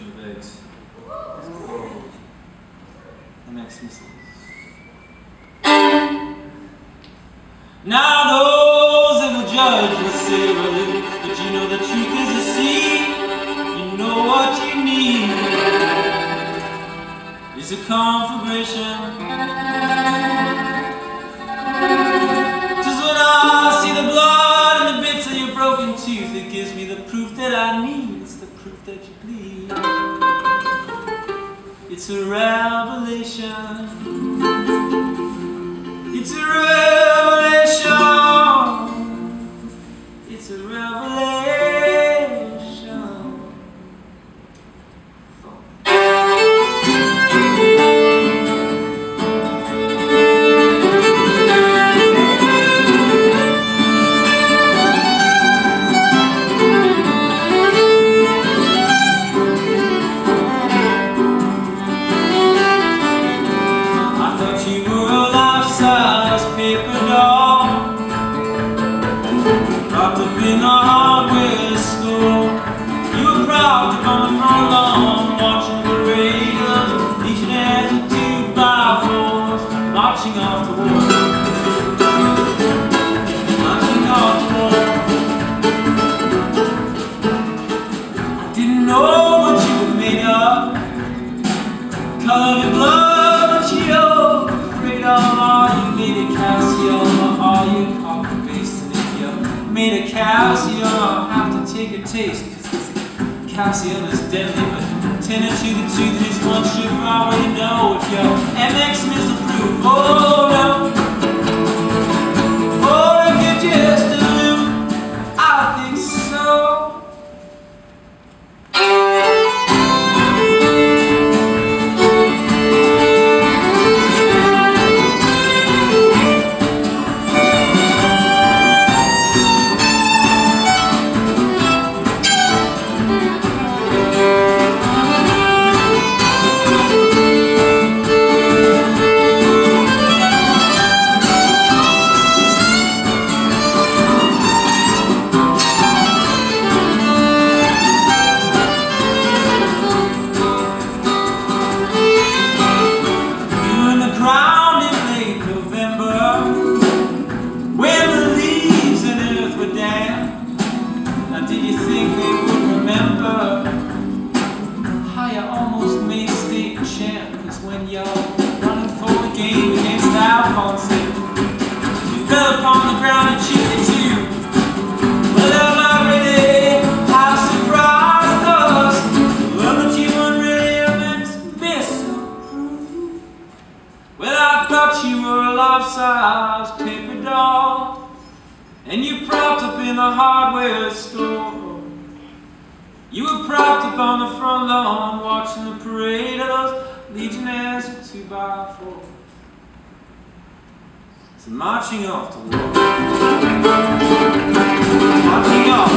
collection of eggs. It's called MX Missiles. Now those that will judge will say we're aloof, but you know the truth is a seed. You know what you need is a conflagration. Just when I see the blood and the bits of your broken tooth, it gives me the proof that I need. It's the proof that you bleed. It's a revelation. It's a revelation. It's a revelation. Paper doll, propped up in a hardware store. You were propped up on the front lawn, watching the raiders, each and every 2x4s, marching off to war, marching off to war. I didn't know what you were made of, the color of your blood, but you're afraid of. Made a calcium, or are you copy-paste? And if you made a calcium, I'll have to take a taste, cause calcium is deadly, but 10 to the tooth is one strip. I already know if your MX missile proof. Oh no, or if you're just a loop, I think so. Did you think they would remember how you almost made state champ? Cause when you're running for the game against Alphonse, you fell upon the ground and chipped it too. Well, I'm already, how surprised us. Well, but you weren't really meant to miss a proof. Well, I thought you were a life-size paper doll, and you propped up in the hardware store. You were propped up on the front lawn, watching the parade of those legionnaires of 2x4. So marching off to war. Marching off.